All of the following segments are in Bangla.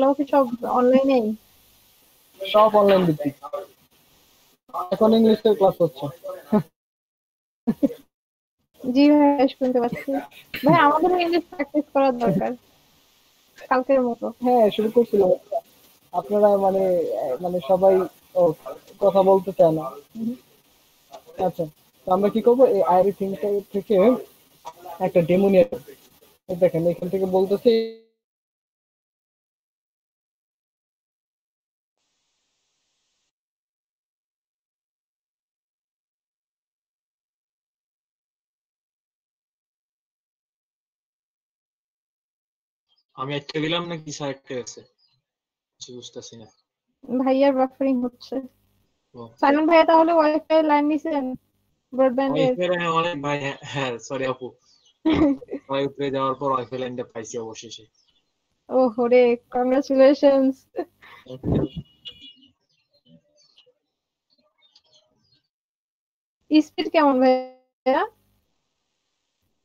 এগুলো কি সব অনলাইনেই? সব অনলাইন ভিত্তিক। এখন ইংলিশের ক্লাস হচ্ছে। জি ভাই, শুনতে পাচ্ছি। ভাই আমাদের ইংলিশ প্র্যাকটিস করা দরকার কালকের মতো। হ্যাঁ, শুরু করছিলাম। আপনারা মানে মানে সবাই ও, কথা বলতে চায় না। আচ্ছা, তো আমরা কি করবো, এই আইরি থিংকটা থেকে একটা ডেমো নিয়ে আসবো। এই দেখেন এখান থেকে বলতেছি। আমি একটা দিলাম নাকি স্যার একটা আছে, কিছু বুঝতেছি না। ভাইয়ার বাফারিং হচ্ছে। ও সাইমন ভাইয়া তাহলে ওয়াইফাই লাইন নিছেন ব্রডব্যান্ডের? ওয়াইফাই অনেক ভাই, হ্যাঁ সরি আপু, ওয়াই উপরে যাওয়ার পর ওয়াইফাই লাইনটা পাইছি অবশেষে। ও হরে, কংগ্রাচুলেশনস। স্পিড কেমন ভাইয়া?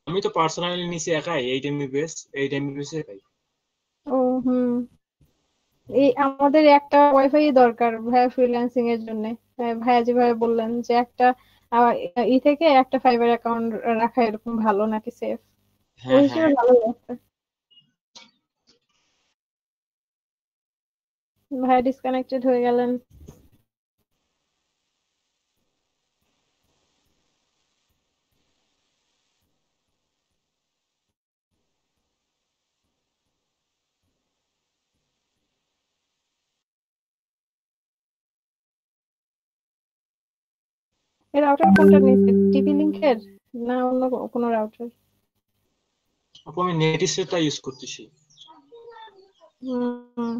আমি তো পার্সোনালি নিছি একাই 8 MB, 8 MB পাই। ও হুম, এই আমাদের একটা ওয়াইফাই দরকার ভাইয়া ফ্রিল্যান্সিং এর জন্য। ভাইয়া যেভাবে বললেন যে একটা আহ, ই থেকে একটা ফাইবার অ্যাকাউন্ট রাখা এরকম ভালো নাকি সেফ, ওই হ্যাঁ হ্যাঁ, হিসেবে ভালোই আছে। ভাইয়া ডিসকানেক্টেড হয়ে গেলেন। এই রাউটার কোনটা নিচ্ছে, টিপি লিংকের না অন্য কোনো রাউটার? আপু আমি নেটিসেটটা ইউজ করতেছি। হুম,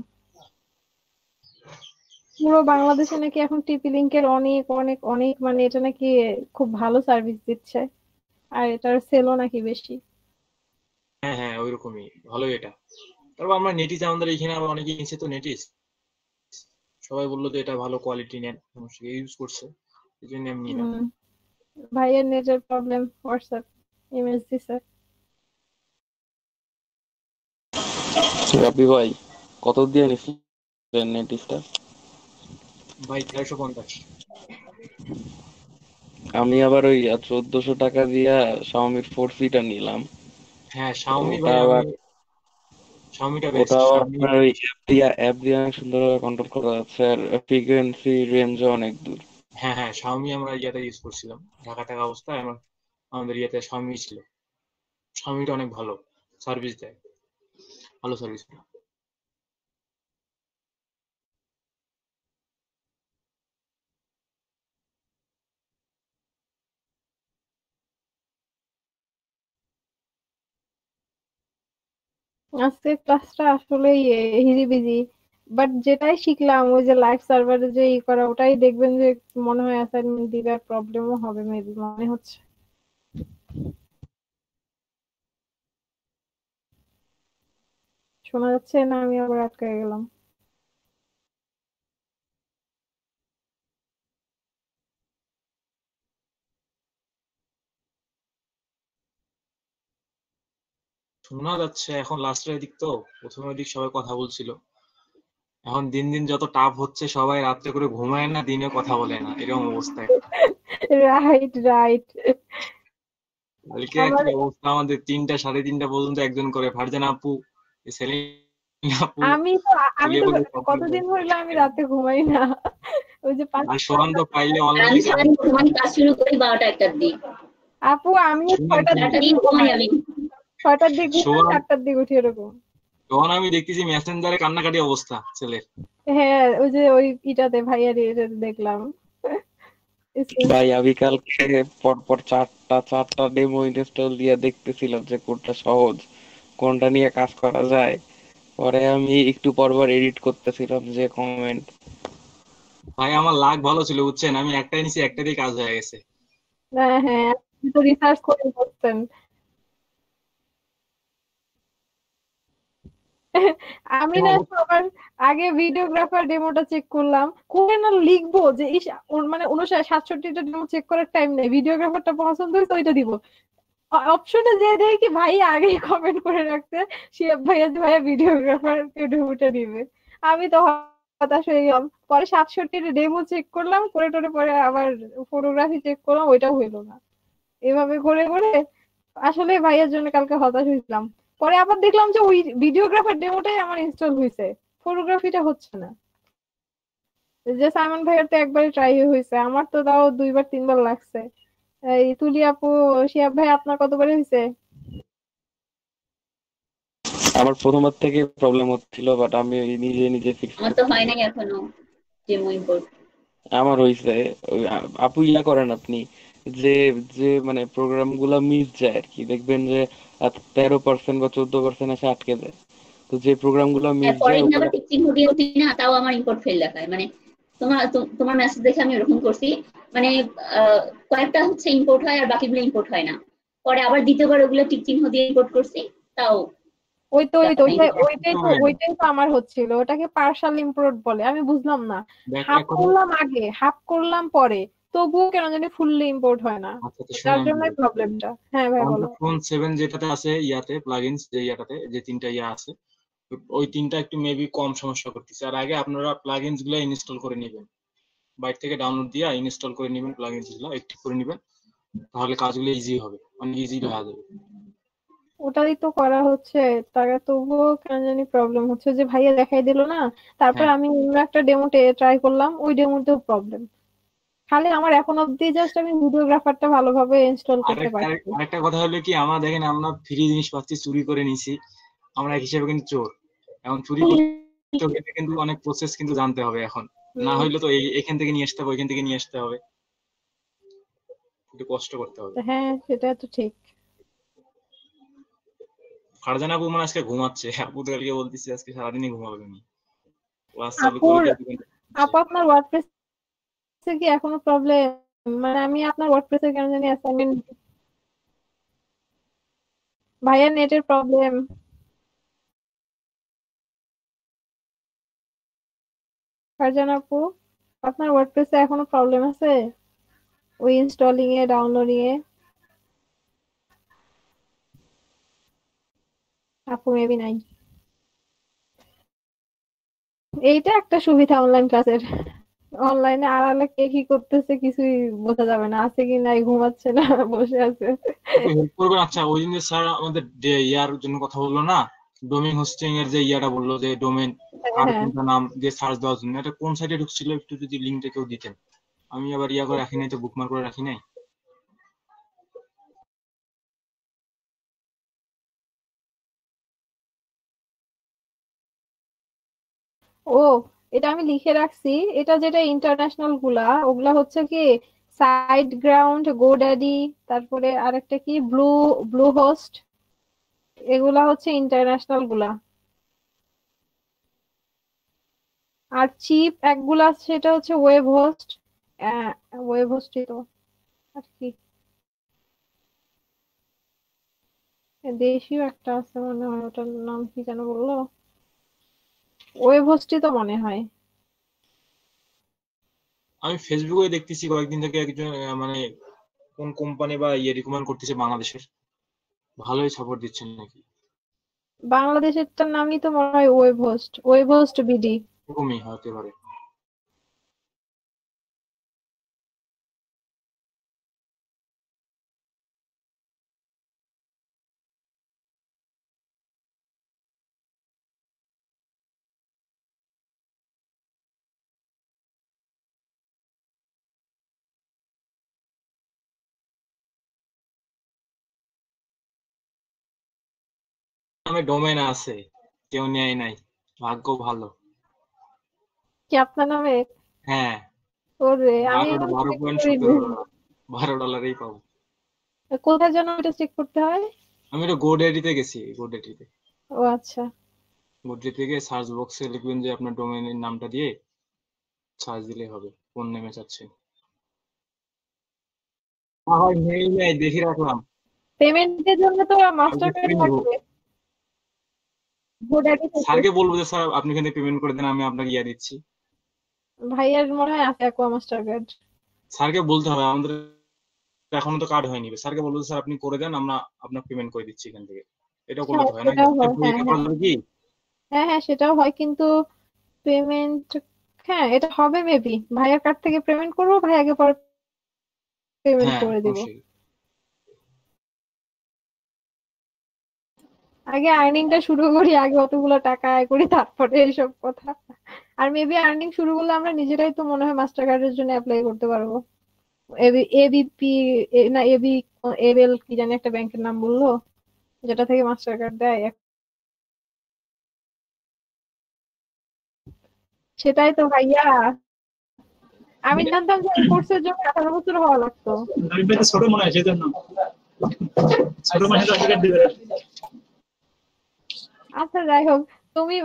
পুরো বাংলাদেশে নাকি এখন টিপি লিংকের অনেক অনেক অনেক মানে এটা নাকি খুব ভালো সার্ভিস দিচ্ছে, আর এটার সেলও নাকি বেশি। হ্যাঁ হ্যাঁ, ওইরকমই ভালোই এটা। তারপর আমরা নেটিস, আমাদের এখানে আবার অনেকে নিচ্ছে তো নেটিস, সবাই বললো যে এটা ভালো কোয়ালিটি, নেন ইউজ করছে, এই জন্য আমি নিলাম। হুম, ভাইয়ের নেটের প্রবলেম, হোয়াটসঅ্যাপ ইমেজ দিছে। রাবি ভাই, কত দিয়ে নিচ্ছেন নেটিসটা? ভাই 450। আমি আবার ওই 1400 টাকা দিয়া শাওমির 4C-টা নিলাম। হ্যাঁ তো শাওমি ওটা ভাই, আমি আবার শাওমিটা ওটা বেস্ট আবার শাওমি। আপনার ওই অ্যাপ দিয়ে অনেক সুন্দরভাবে কন্ট্রোল করা যাচ্ছে, আর ফ্রিকোয়েন্সি রেঞ্জও অনেক দূর। হ্যাঁ হ্যাঁ, শাওমি আমরা ইয়াতে ইউজ করছিলাম, ঢাকা থাকা অবস্থায় আমাদের ইয়াতে শাওমি ছিল। শাওমিটা অনেক ভালো সার্ভিস দেয়, ভালো সার্ভিস। আজকে ক্লাসটা আসলেই হিজিবিজি, বাট যেটাই শিখলাম ওই যে লাইভ সার্ভারে যে ই করা, ওটাই দেখবেন যে মনে হয় অ্যাসাইনমেন্ট দিবে, প্রবলেমও হবে মেবি মনে হচ্ছে। শোনা যাচ্ছে না? আমি আবার আটকে গেলাম। শোনা যাচ্ছে এখন লাস্টের দিক তো, প্রথমের দিক সবাই কথা বলছিল, এখন দিন দিন যত টাফ হচ্ছে সবাই রাত্রে করে ঘুমায় না, দিনে কথা বলে না, এরকম অবস্থা এখন। Right right. কালকে আমার, কি অবস্থা, আমাদের 3টা 3:30 পর্যন্ত একজন করে, ফারজানা আপু, সেলিম আপু, আমি বলে তো বলে কমপ্লিট কতদিন করতে হইলো আমি রাতে ঘুমাই না। ওই যে পাঁচ আর সোহান তো পাইলে আমি অনলাইনে সারাদিন ঘুমাই, কাজ শুরু করি 12টা 1টার দিক। আপু আমিও শুনেন 6টার কি, দিকে সারাটা দিন ঘুমাই আমি। 6টার দিকে ঘুমাই, সোহান 7টার দিকে উঠি এরকম। সোহান আমি দেখতেছি মেসেঞ্জারে কান্নাকাটি অবস্থা ছেলের। হ্যাঁ ওই যে ওই ইটাতে ভাইয়ার ইয়েতে দেখলাম। ভাই আমি কালকে পরপর চারটা ডেমো ইনস্টল দিয়ে দেখতেছিলাম যে কোনটা সহজ, কোনটা নিয়ে কাজ করা যায়। পরে আমি একটু পরপর এডিট করতেছিলাম যে কমেন্ট। ভাই আমার লাক ভালো ছিল বুঝছেন, আমি একটাই নিছি, একটাতেই কাজ হয়ে গেছে। হ্যাঁ হ্যাঁ, আপনি তো রিসার্চ করে করছেন। আমি না সবার আগে ভিডিওগ্রাফার ডেমোটা চেক করলাম, করে না লিখবো যে ইস মানে 67টা ডেমো চেক করার টাইম নেই, ভিডিওগ্রাফারটা পছন্দ হয়েছে ওইটা দিব। অপশনে যে দেখি ভাই আগেই কমেন্ট করে রাখছে শিহাব ভাইয়া যে ভাইয়া ভিডিওগ্রাফার উঠে দিবে। আমি তো হতাশ হয়ে গেলাম। পরে 67 ডেমো চেক করলাম, করে টোরে পরে আবার ফটোগ্রাফি চেক করলাম, ওইটাও হইলো না। এভাবে করে করে আসলে ভাইয়ার জন্য কালকে হতাশ হয়েছিলাম। পরে আবার দেখলাম যে ওই ভিডিওগ্রাফার ডেমোটাই আমার ইনস্টল হয়েছে, ফটোগ্রাফিটা হচ্ছে না। যে সাইমন ভাইয়ার তো একবারই ট্রাই হয়েছে, আমার তো তাও 2-3 বার লাগছে। এই তুলি আপু, শিহাব ভাই আপনার কতবারে হয়েছে? আমার প্রথমবার থেকে প্রবলেম হচ্ছিল, বাট আমি ওই নিজে নিজে ফিক্স আমার তো করছি। হয় নাই এখনো ডেমো ইম্পোর্ট। আমার হইছে। ওই আপু ইয়া করেন আপনি, যে যে মানে প্রোগ্রাম গুলা মিস যায় আর কি, দেখবেন যে 13% বা 14% এসে আটকে যায়। তো যে প্রোগ্রাম গুলা মিস পরে যায় আমি ওগুলা। আবার টিচিং ভিডিও করছি না, তাও আমার ইম্পোর্ট ফেল দেখায়। মানে তোমার মেসেজ দেখে আমি ওরকম করছি। মানে কয়েকটা হচ্ছে ইম্পোর্ট হয় আর বাকিগুলো ইম্পোর্ট হয় না। পরে আবার দ্বিতীয়বার ওগুলো টিচিং দিয়ে ইম্পোর্ট করছি, তাও দেখায়নি। ওইটাই তো আমার হচ্ছিল। ওটাকে পার্শাল ইম্পোর্ট বলে, আমি বুঝলাম না। দেখ হাফ এক কথা। করলাম আগে, হাফ করলাম পরে, তবুও কেন জানি ফুললি ইম্পোর্ট হয় না। আচ্ছা তো যার শুনে আমি জন্যই বলি। প্রবলেমটা। হ্যাঁ ভাই বলো। ফোন 7 যেটাতে আছে ইয়াতে প্লাগইনস, যে ইয়াটাতে যে 3টা ইয়া আছে, ওই 3টা একটু মেবি কম সমস্যা করতেছে। আর আগে আপনারা প্লাগইনস গুলো ইনস্টল করে নেবেন, বাইরে থেকে ডাউনলোড দিয়ে ইনস্টল করে নেবেন, প্লাগইনস গুলো অ্যাক্টিভ করে নেবেন, তাহলে কাজগুলো ইজি হবে, অনেক ইজি হয়ে যাবে। ওটাই তো করা হচ্ছে, তারা তবুও কেন জানি প্রবলেম হচ্ছে। যে ভাইয়া দেখাই দিল না, তারপর হ্যাঁ, আমি অন্য একটা ডেমোতে ট্রাই করলাম, ওই ডেমোতেও প্রবলেম। খালি আমার এখন অব্দি জাস্ট আমি ভিডিওগ্রাফারটা ভালোভাবে ইনস্টল করতে পারছি। আরেকটা কথা হলো কি, আমরা দেখেন আমরা ফ্রি জিনিস পাচ্ছি, চুরি করে নিছি, আমরা এক হিসেবে কিন্তু চোর। এখন চুরি করতে হলে কিন্তু অনেক প্রসেস কিন্তু জানতে হবে এখন, না হুম, হইলে তো এখান থেকে নিয়ে আসতে হবে, ওইখান থেকে নিয়ে আসতে হবে, একটু কষ্ট করতে হবে। হ্যাঁ সেটা তো ঠিক। ফারজানা আপু মানে আজকে ঘুমাচ্ছে, আপু তো কালকে বলতেছি আজকে সারাদিনই ঘুমাবে উনি, ক্লাস চালু করে আপুর দিয়ে দোকানে আপু আপনার ওয়ার্ডপ্রেসে কি এখনো প্রবলেম? মানে আমি আপনার ওয়ার্ডপ্রেসে কেন জানি অ্যাসাইনমেন্ট, ভাইয়া নেটের প্রবলেম। ফারজানা আপু, আপনার ওয়ার্ডপ্রেসে এখনো প্রবলেম আছে ওই ইনস্টলিং এ, ডাউনলোডিং এ? আপু মেবি নাই। এইটা একটা সুবিধা অনলাইন ক্লাসের। অনলাইনে আড়ালে কে কি করতেছে কিছুই বোঝা যাবে না, আছে কি নাই, ঘুমাচ্ছে না বসে আছে। একটু হেল্প করবেন। আচ্ছা ওই দিন যে স্যার আমাদের ইয়ার জন্য কথা বললো না, ডোমেইন হোস্টিং এর যে ইয়াটা বললো, যে ডোমেইন হ্যাঁ কার হ্যাঁ। কোনটা নাম দিয়ে সার্চ দেওয়ার জন্য, এটা কোন সাইটে ঢুকছিল একটু যদি লিঙ্কটা কেউ দিতেন। আমি আবার ইয়া করে রাখি নাই তো, বুকমার্ক করে রাখি নাই। ও, এটা আমি লিখে রাখছি। এটা যেটা ইন্টারন্যাশনাল গুলা, ওগুলা হচ্ছে কি সাইড গ্রাউন্ড, গোড্যাডি, তারপরে আরেকটা কি ব্লু ব্লু হোস্ট, এগুলা হচ্ছে ইন্টারন্যাশনাল গুলা। আর চিপ একগুলা সেটা হচ্ছে ওয়েব হোস্ট। ওয়েব হোস্টই তো। আর কি দেশীয় একটা আছে মনে হয়, ওটার নাম কি যেন বললো, ওয়েব হোস্টই তো মনে হয়। আমি ফেসবুকে দেখতেছি কয়েকদিন থেকে একজন মানে কোন কোম্পানি বা ইয়ে রিকমেন্ড করতেছে বাংলাদেশের, ভালোই সাপোর্ট দিচ্ছেন নাকি, বাংলাদেশেরটার নামই তো মনে হয় ওয়েব হোস্ট বিডি। এরকমই হতে পারে। আমি ডোমেন আছে, কেউ নেয় নাই, ভাগ্য ভালো। কি আপনার নামে? হ্যাঁ, ওরে, আমি বারো এগুলো বারো চেক পয়েন্ট করিনি। 17 ডলার, $12 পাবো। কোথায় যেন এটা চেক করতে হয়? আমি এটা গোড্যাডিতে গেছি, গোড্যাডিতে। ও আচ্ছা। গোড্যাডি থেকে সার্চ বক্সে লিখবেন যে আপনার ডোমেনের নামটা দিয়ে সার্চ দিলেই হবে কোন নেমে চাচ্ছেন। হয় নেই নাই দেখে রাখলাম, পেমেন্টের জন্য তো মাস্টার কালকে কার্ড করে নিবো। লাগবে ভোডাডি থেকে। স্যারকে বলবো যে স্যার আপনি এখানে পেমেন্ট করে দেন, আমি আপনাকে ইয়ে দিচ্ছি। ভাইয়ার মনে হয় আছে অ্যাকোয়া মাস্টার কার্ড। স্যারকে বলতে হবে আমাদের এখনো তো কার্ড হয়নি, স্যারকে বলবো স্যার আপনি করে দেন, আমরা আপনার পেমেন্ট করে দিচ্ছি এখান থেকে। এটা করলে হ্যাঁ তো হয় না? সেটাও হয়, হ্যাঁ এটা হ্যাঁ করা যাবে কি? হ্যাঁ হ্যাঁ সেটাও হয়, কিন্তু পেমেন্ট, হ্যাঁ এটা হবে মেবি, ভাইয়ার কার্ড থেকে পেমেন্ট করবো, ভাইয়াকে পরে পেমেন্ট হ্যাঁ করে দিব। অবশ্যই। আগে আর্নিংটা শুরু করি, আগে অতগুলো টাকা আয় করি, তারপরে এইসব কথা। আর মেবি আর্নিং শুরু করলে আমরা নিজেরাই তো মনে হয় মাস্টার কার্ডের জন্য অ্যাপ্লাই করতে পারবো। এবিপি না এবি, এবেল কি জানি একটা ব্যাংকের নাম বললো, যেটা থেকে মাস্টার কার্ড দেয়। সেটাই তো ভাইয়া, আমি জানতাম যে এই কোর্সের জন্য 18 বছর হওয়া লাগতো। ছোট মনে হয় সেজন্য ছোট মাসে 10 টাকা দিবে। আচ্ছা যাই হোক, তুমি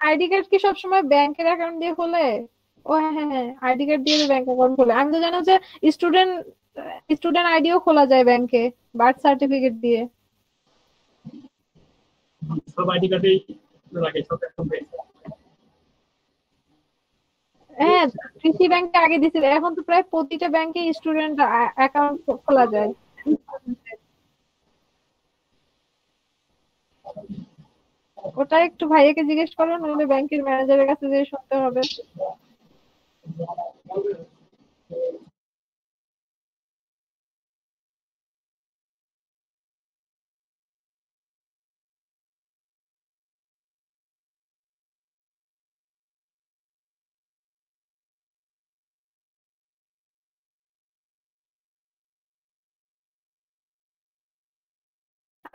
আইডি কার্ড কি সবসময় ব্যাংকের অ্যাকাউন্ট দিয়ে খোলে? ও হ্যাঁ হ্যাঁ হ্যাঁ, আইডি কার্ড দিয়ে তো ব্যাংক অ্যাকাউন্ট খোলে। আমি তো জানো যে স্টুডেন্ট স্টুডেন্ট আইডিও খোলা যায় ব্যাংকে, বার্থ সার্টিফিকেট দিয়ে। সব আইডি কার্ডেই লাগে, সব অ্যাকাউন্টে। হ্যাঁ, কৃষি ব্যাংকে আগে দিছিল, এখন তো প্রায় প্রতিটা ব্যাংকে স্টুডেন্ট অ্যাকাউন্ট খোলা যায়। ওটা একটু ভাইয়াকে জিজ্ঞেস করো, নইলে ব্যাংকের ম্যানেজারের কাছে যেয়ে শুনতে হবে।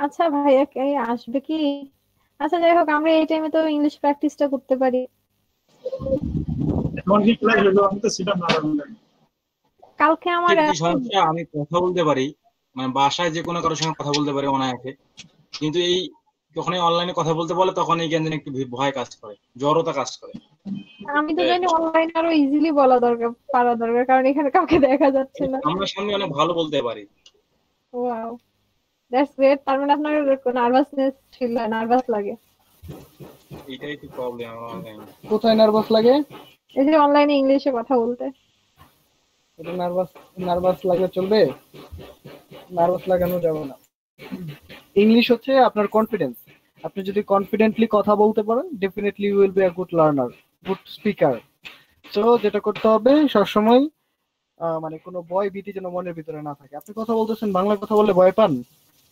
আচ্ছা ভাইয়া কে আসবে কি? আচ্ছা যাই হোক, আমরা এই টাইমে তো ইংলিশ প্র্যাকটিসটা করতে পারি। এখন কি ক্লাস হলো? আমি তো ছিলাম না। কালকে আমার কি সমস্যা, আমি কথা বলতে পারি, মানে বাসায় যে কোনো কারোর সঙ্গে কথা বলতে পারি অনায়াসে, কিন্তু এই যখন অনলাইনে কথা বলতে বলে তখন এই কেন জানি একটু ভয় কাজ করে, জড়তা কাজ করে। আমি তো জানি অনলাইনে আরো ইজিলি বলা দরকার, পারা দরকার, কারণ এখানে কাউকে দেখা যাচ্ছে না। আমরা সামনে অনেক ভালো বলতে পারি। Wow, that's great. তার মানে আপনার নার্ভাসনেস ফিল হয়, নার্ভাস লাগে। এটাই তো প্রবলেম আমার অনলাইনে। কোথায় নার্ভাস লাগে? এই যে অনলাইনে ইংলিশে কথা বলতে। এটা নার্ভাস লাগলে চলবে? নার্ভাস লাগানো যাবে না। ইংলিশ হচ্ছে আপনার কনফিডেন্স। আপনি যদি কনফিডেন্টলি কথা বলতে পারেন, definitely you will be a good learner, good speaker. তো যেটা করতে হবে সবসময়, মানে কোনো ভয় ভীতি যেন মনের ভিতরে না থাকে। আপনি কথা বলতেছেন, বাংলা কথা বললে ভয় পান,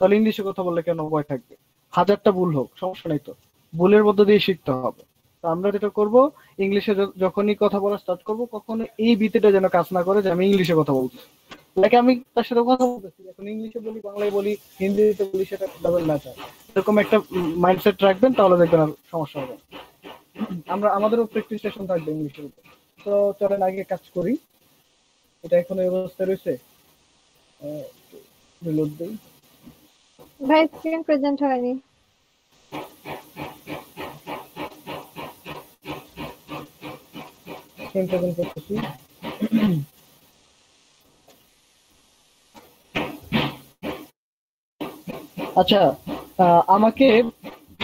তাহলে ইংলিশে কথা বললে কেন ভয় থাকবে? হাজারটা ভুল হোক, সমস্যা নেই তো, ভুলের মধ্যে দিয়ে শিখতে হবে। তো আমরা যেটা করব, ইংলিশে যখনই কথা বলা স্টার্ট করব, কখনো এই ভীতিটা যেন কাজ না করে যে আমি ইংলিশে কথা বলছি। লাইক আমি তার সাথে কথা বলতেছি, এখন ইংলিশে বলি, বাংলায় বলি, হিন্দিতে বলি, সেটা ডাবল ম্যাটার। এরকম একটা মাইন্ডসেট রাখবেন, তাহলে দেখবেন আর সমস্যা হবে না। আমাদেরও প্র্যাকটিস সেশন থাকবে ইংলিশের উপর। তো চলেন আগে কাজ করি। এটা এখন এই অবস্থায় রয়েছে, রিলোড দেই। ভাই স্ক্রিন প্রেজেন্ট হয়নি। স্ক্রিন প্রেজেন্ট করতেছি। আচ্ছা, আমাকে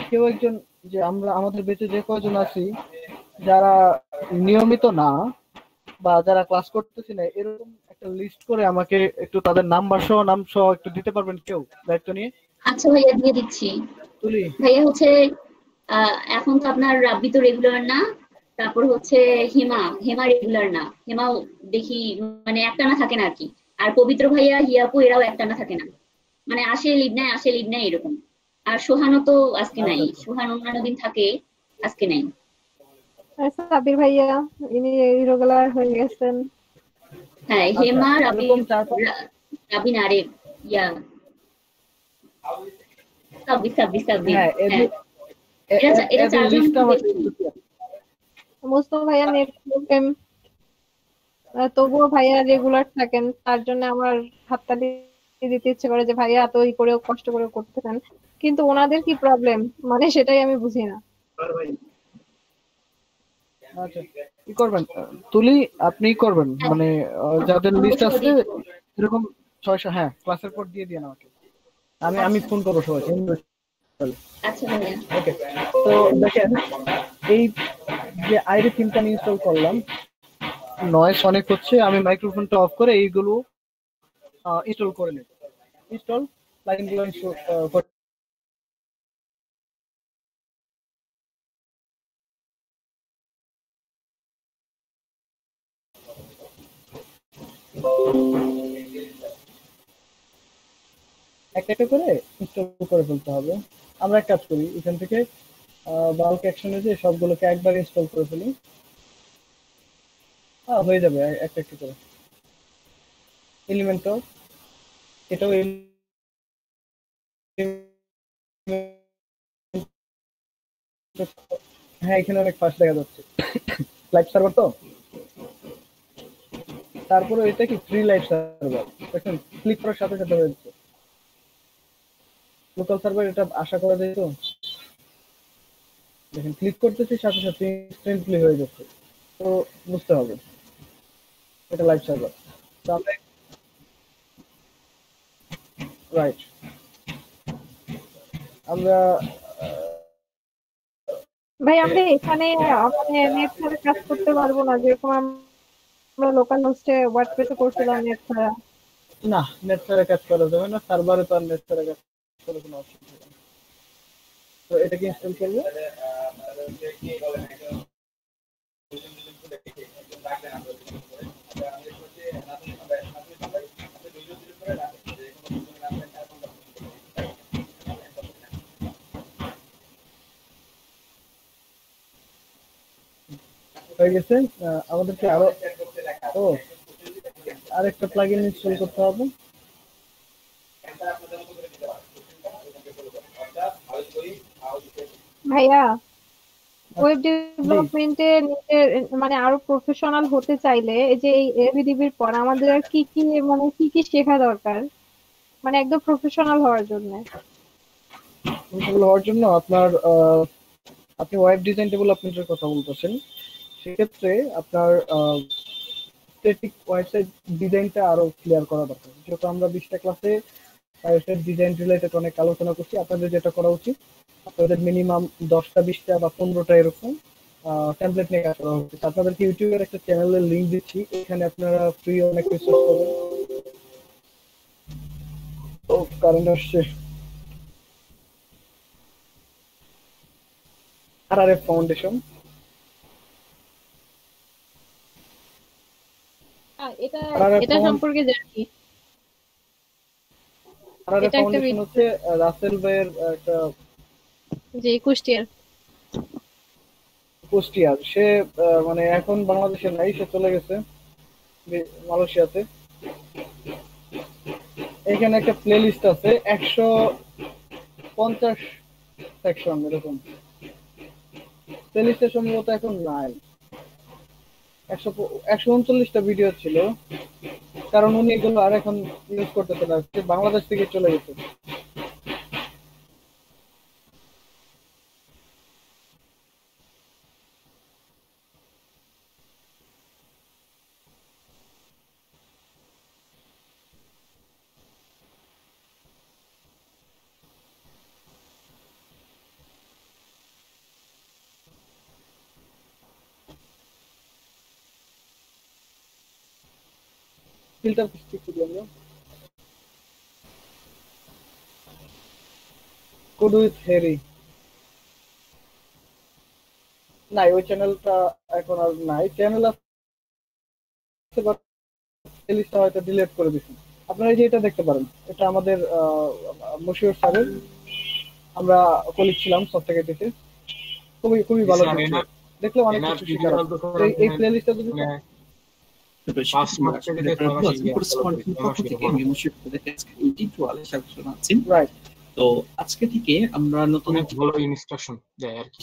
কেউ একজন, যে আমাদের বেঁচে যে কয়জন আছি যারা নিয়মিত না বা যারা ক্লাস করতেছি না, এরকম একটা লিস্ট করে আমাকে একটু তাদের নাম্বার সহ নাম সহ একটু দিতে পারবেন কেউ, দায়িত্ব নিয়ে? আচ্ছা ভাইয়া, দিয়ে দিচ্ছি। তুলি ভাইয়া হচ্ছে এখন তো আপনার রাব্বি তো রেগুলার না, তারপর হচ্ছে হেমা রেগুলার না, হেমাও দেখি মানে একটানা থাকে না আর কি। আর পবিত্র ভাইয়া, হিয়াপু এরাও একটানা থাকে না, মানে আসে লিভ নাই এরকম। আর সোহানও তো আজকে নাই, সোহান অন্যান্য দিন থাকে, আজকে নাই। আচ্ছা সাবির ভাইয়া, ইনি ইরেগুলার হয়ে গেছেন। হ্যাঁ, হেমা, এরকম রাবি না রে, ইয়া সাব্বির। হ্যাঁ, এরা চারজন। মুস্তফা ভাইয়া নেট প্রবলেম, তবুও ভাইয়া রেগুলার থাকেন, তার জন্য আমার হাততালি দিতে ইচ্ছে করে যে ভাইয়া এত করেও কষ্ট করে করতেছেন, কিন্তু ওনাদের কি প্রবলেম মানে সেটাই আমি বুঝি না। আচ্ছা, কি করবেন তুলি, আপনি করবেন, মানে যাদের লিস্ট আছে এরকম 600, হ্যাঁ ক্লাসের পর দিয়ে দিন আমাকে, আমি ফোন করবো সবাইকে। আচ্ছা ভাইয়া, ওকে। তো দেখেন, এই যে আইডি থিমটা আমি ইনস্টল করলাম, নয়েজ অনেক হচ্ছে, আমি মাইক্রোফোনটা অফ করে এইগুলো ইনস্টল করে নেব। ইনস্টল প্লাগইনগুলো ইনস্টল একটা একটা করে ইনস্টল করে ফেলতে হবে। আমরা এক কাজ করি, এখান থেকে বাল্ক অ্যাকশনে যে সবগুলোকে একবার ইনস্টল করে ফেলি। হয়ে যাবে একটা একটা করে। এলিমেন্টও, এটাও হ্যাঁ, এখানে অনেক ফাস্ট দেখা যাচ্ছে। লাইভ সার্ভার তো, তারপরে এটা কি ফ্রি লাইভ সার্ভার, দেখুন ক্লিক করার সাথে সাথে হয়ে যাচ্ছে। লোকাল সার্ভার এটা আশা করা যায় তো, দেখেন ক্লিক করতেছি সাথে সাথে ইনস্ট্যান্টলি হয়ে যাচ্ছে। তো বুঝতে হবে এটা লাইভ সার্ভার। তো আমরা রাইট, আমরা ভাই আমরা এখানে মানে নেট ছাড়া কাজ করতে পারবো না, যেরকম আমরা লোকাল হোস্টে ওয়ার্ডপ্রেসে করছিলাম নেট ছাড়া। না, নেট ছাড়া কাজ করা যাবে না, সার্ভারে তো আর নেট ছাড়া কাজ করার কোনো অসুবিধা নেই। তো এটাকে ইনস্টল করবো। হয়ে গেছে। আমাদেরকে আরো ও আরেকটা প্লাগইন ইনস্টল করতে হবে। ভাইয়া ওয়েব জি, ডেভেলপমেন্টে নিজের মানে আরো প্রফেশনাল হতে চাইলে এই যে এই এবিডিবির পর আমাদের আর কি কি মানে কি কি শেখা দরকার, মানে একদম প্রফেশনাল হওয়ার জন্য? এগুলো হওয়ার জন্য আপনি ওয়েব ডিজাইন ডেভেলপমেন্টের কথা বলতেছেন, সেক্ষেত্রে আপনার স্ট্যাটিক ওয়েবসাইট ডিজাইনটা আরো ক্লিয়ার করা দরকার। যেহেতু আমরা 20টা ক্লাসে ওয়েবসাইট ডিজাইন রিলেটেড অনেক আলোচনা করছি, আপনাদের যেটা করা উচিত, আপনাদের মিনিমাম 10টা 20টা বা 15টা এরকম টেমপ্লেট নিয়ে কাজ করা উচিত। আপনাদেরকে ইউটিউবের একটা চ্যানেলের লিঙ্ক দিচ্ছি, এখানে আপনারা ফ্রি অনেক রিসোর্স পাবেন। ও কারেন্ট আসছে। আরআরএফ ফাউন্ডেশন, এটা আরআরএফ এটা সম্পর্কে জানি। আরআরএফ এটা একটা ফাউন্ডেশন হচ্ছে রাসেল ভাইয়ের একটা যে কুষ্টিয়ার। কুষ্টিয়ার। সে মানে এখন বাংলাদেশে নাই, সে চলে গেছে মালয়েশিয়াতে। এখানে একটা প্লে লিস্ট আছে 150 সেকশন এরকম। প্লে লিস্টে সম্ভবত এখন নাই, 139টা ভিডিও ছিল, কারণ উনি এগুলো আর এখন ইউজ করতেছে না, সে বাংলাদেশ থেকে চলে গেছে। ফিল্টার ঠিক করি আমরা, কুড উইথ হ্যারি। নাই, ওই চ্যানেলটা এখন আর নাই। চ্যানেল আছে বাট লিস্টটা হয়তো ডিলিট করে দিয়েছেন। আপনারা এই যে এটা দেখতে পারেন, এটা আমাদের মশিউর স্যারের, আমরা কলিগ ছিলাম সফটওয়্যার, খুবই খুবই ভালো স্যার টিচার, এনার দেখলে অনেক এনার কিছু ভিডিও শেখার আছে। তো এই প্লে লিস্টটা যদি মানে 5 মাস থেকে রাইট, তো আজকে থেকে আমরা নতুন অনেক ভালো ইনস্ট্রাকশন দেয় আর কি।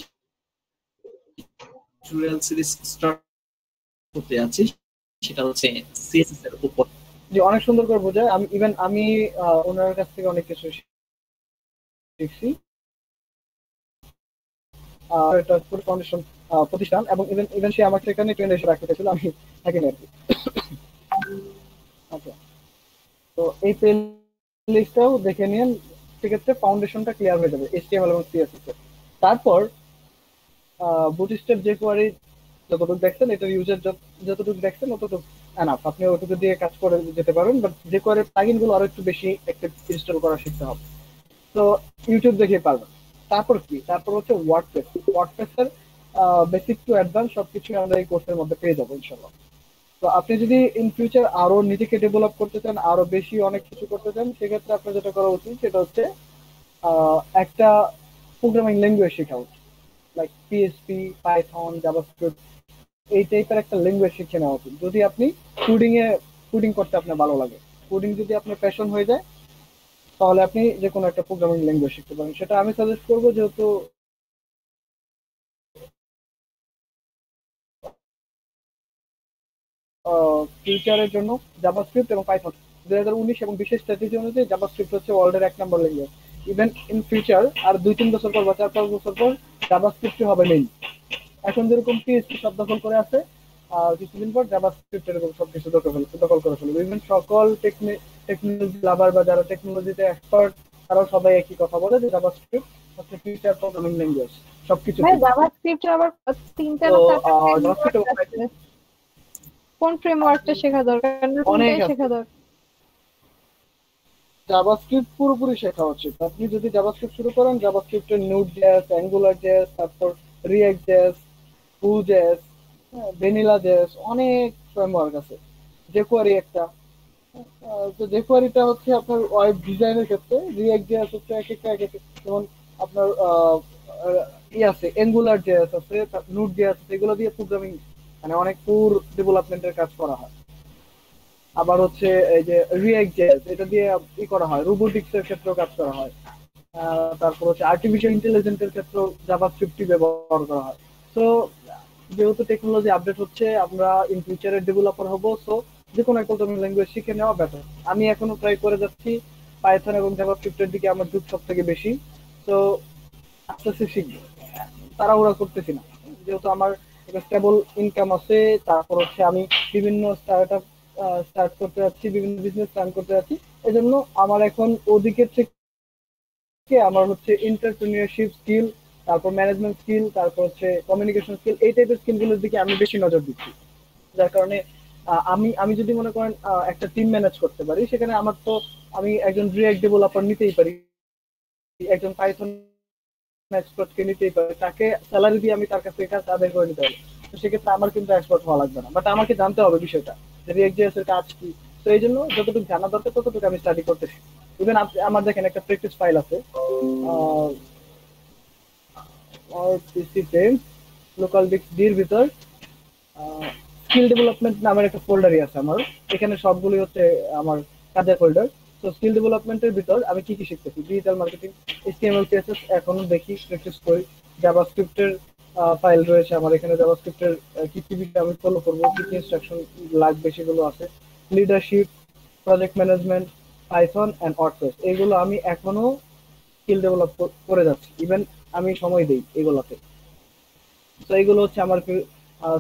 টিউটোরিয়াল সিরিজ স্টার্ট করতে যাচ্ছি, সেটা হচ্ছে সিএসএস এর উপর। যে অনেক সুন্দর করে বোঝায়। আমি ওনার কাছ থেকে অনেক কিছু শিখছি। এটা পুরো ফাউন্ডেশন প্রতিষ্ঠান, এবং ইভেন সে আমাকে এখানে ট্রেন এসে রাখতে চাইছিল, আমি থাকিনি আর কি। আচ্ছা, তো এই প্লে লিস্টটাও দেখে নিন, সেক্ষেত্রে ফাউন্ডেশনটা ক্লিয়ার হয়ে যাবে HTML এবং CSS এর। তারপর বুটস্ট্র্যাপ jQuery যতটুকু দেখছেন এটার ইউজার যতটুকু দেখছেন অতটুকু এনাফ, আপনি ওটুকু দিয়ে কাজ করে যেতে পারেন। বাট যে করে প্লাগইন গুলো আরো একটু বেশি একটা ইনস্টল করা শিখতে হবে। তো ইউটিউব দেখে পারবেন। তারপর কি, তারপর হচ্ছে ওয়ার্ডপ্রেস। ওয়ার্ডপ্রেসের বেসিক টু অ্যাডভান্স সবকিছু আমরা এই কোর্সের মধ্যে পেয়ে যাবো ইনশাল্লাহ। তো আপনি যদি ইন ফিউচার আরো নিজেকে ডেভেলপ করতে চান, আরো বেশি অনেক কিছু করতে চান, সেক্ষেত্রে আপনার যেটা করা উচিত সেটা হচ্ছে একটা প্রোগ্রামিং ল্যাঙ্গুয়েজ শেখা উচিত, লাইক পিএসপি, পাইথন, জাভাস্ক্রিপ্ট, এই টাইপের একটা ল্যাঙ্গুয়েজ শিখে নেওয়া উচিত। যদি আপনি কোডিং করতে আপনার ভালো লাগে, কোডিং যদি আপনার প্যাশন হয়ে যায়, তাহলে আপনি যে কোনো একটা প্রোগ্রামিং ল্যাঙ্গুয়েজ শিখতে পারেন। সেটা আমি সাজেস্ট করবো, যেহেতু ফিউচারের জন্য জাভাস্ক্রিপ্ট এবং পাইথন 2019 এবং বিশেষ স্ট্র্যাটেজি অনুযায়ী জাভাস্ক্রিপ্ট হচ্ছে ওয়ার্ল্ডের 1 নম্বর ল্যাঙ্গুয়েজ। ইভেন ইন ফিউচার আর 2-3 বছর পর বা 4-5 বছর পর জাভাস্ক্রিপ্টই হবে মেইন। এখন যেরকম পিএইচপি সব দখল করে আছে, কিছুদিন পর জাভাস্ক্রিপ্ট এরকম সবকিছু দখল করে ফেলবে। ইভেন সকল টেকনোলজি লাভার বা যারা টেকনোলজিতে এক্সপার্ট, তারাও সবাই একই কথা বলে যে জাভাস্ক্রিপ্ট হচ্ছে ফিউচার প্রোগ্রামিং ল্যাঙ্গুয়েজ সবকিছু। ভাই জাভাস্ক্রিপ্ট আবার 3টা না 4টা ফ্রেমওয়ার্ক আছে, কোন ফ্রেমওয়ার্কটা শেখা দরকার না কোনটাই শেখা দরকার? জাভাস্ক্রিপ্ট পুরোপুরি শেখা উচিত। আপনি যদি জাভাস্ক্রিপ্ট শুরু করেন, জাভাস্ক্রিপ্টের নোড.জেএস, অ্যাঙ্গুলার.জেএস, তারপর রিঅ্যাক্ট.জেএস, Vue.js, ভ্যানিলা.js, অনেক ফ্রেমওয়ার্ক আছে। jQuery একটা। তো jQueryটা হচ্ছে আপনার ওয়েব ডিজাইনের ক্ষেত্রে, React.js হচ্ছে এক একটা যেমন আপনার আছে Angular.js আছে, Node.js আছে, এগুলো দিয়ে প্রোগ্রামিং মানে অনেক পুর ডেভেলপমেন্টের কাজ করা হয়। আবার হচ্ছে এই যে React.js, এটা দিয়ে করা হয়, রোবোটিক্স এর ক্ষেত্রেও কাজ করা হয়। তারপর হচ্ছে আর্টিফিশিয়াল ইন্টেলিজেন্সের ক্ষেত্রেও জাভাস্ক্রিপ্টই ব্যবহার করা হয়। তো যেহেতু টেকনোলজি আপডেট হচ্ছে, আমরা ইন ফিউচারে ডেভেলপার হব, সো যে কোনো একটা প্রোগ্রামিং ল্যাঙ্গুয়েজ শিখে নেওয়া বেটার। আমি এখনো ট্রাই করে যাচ্ছি, পাইথন এবং জাভাস্ক্রিপ্টের দিকে আমার ঝোঁক সব থেকে বেশি। তো আস্তে আস্তে শিখবো, তাড়াহুড়া করতেছি না। যেহেতু আমার একটা স্টেবল ইনকাম আছে, তারপর হচ্ছে আমি বিভিন্ন স্টার্ট করতে যাচ্ছি, বিভিন্ন বিজনেস রান করতে যাচ্ছি, এজন্য আমার এখন ওদিকের থেকে আমার হচ্ছে এন্টারপ্রেনিয়রশিপ স্কিল, তারপর ম্যানেজমেন্ট স্কিল, তারপর হচ্ছে কমিউনিকেশন স্কিল, এই টাইপের স্কিলগুলোর দিকে আমি বেশি নজর দিচ্ছি। যার কারণে আমি আমি যদি মনে করেন একটা টিম ম্যানেজ করতে পারি, সেখানে আমার তো আমি একজন রিঅ্যাক্ট ডেভেলপার নিতেই পারি, একজন পাইথন এক্সপার্টকে নিতেই পারি, তাকে স্যালারি দিয়ে আমি তার কাছ থেকে কাজ আদায় করে নিতে পারি। তো সেক্ষেত্রে আমার কিন্তু এক্সপার্ট হওয়া লাগবে না, বাট আমাকে জানতে হবে বিষয়টা যে React.js এর কাজ কি। তো এই জন্য যতটুকু জানা দরকার ততটুকু আমি স্টাডি করতেছি। ইভেন আমার দেখেন একটা প্র্যাকটিস ফাইল আছে আমার পিসিতে, লোকাল ডির ভিতর স্কিল ডেভেলপমেন্ট নামের একটা ফোল্ডারই আছে আমার। এখানে সবগুলি হচ্ছে আমার কাজের ফোল্ডার। তো স্কিল ডেভেলপমেন্টের ভিতর আমি কি কি শিখতেছি, ডিজিটাল মার্কেটিং, HTML CSS এখনো দেখি, প্র্যাকটিস করি। জাভাস্ক্রিপ্টের ফাইল রয়েছে আমার এখানে, জাভাস্ক্রিপ্টের কি কি বিষয় আমি ফলো করবো, কি কি ইনস্ট্রাকশন লাগবে সেগুলো আছে। Leadership, project management, Python and WordPress, এগুলো আমি এখনো স্কিল ডেভেলপ করে যাচ্ছি। ইভেন আমি সময় দেই এগুলোতে। তো এইগুলো হচ্ছে আমার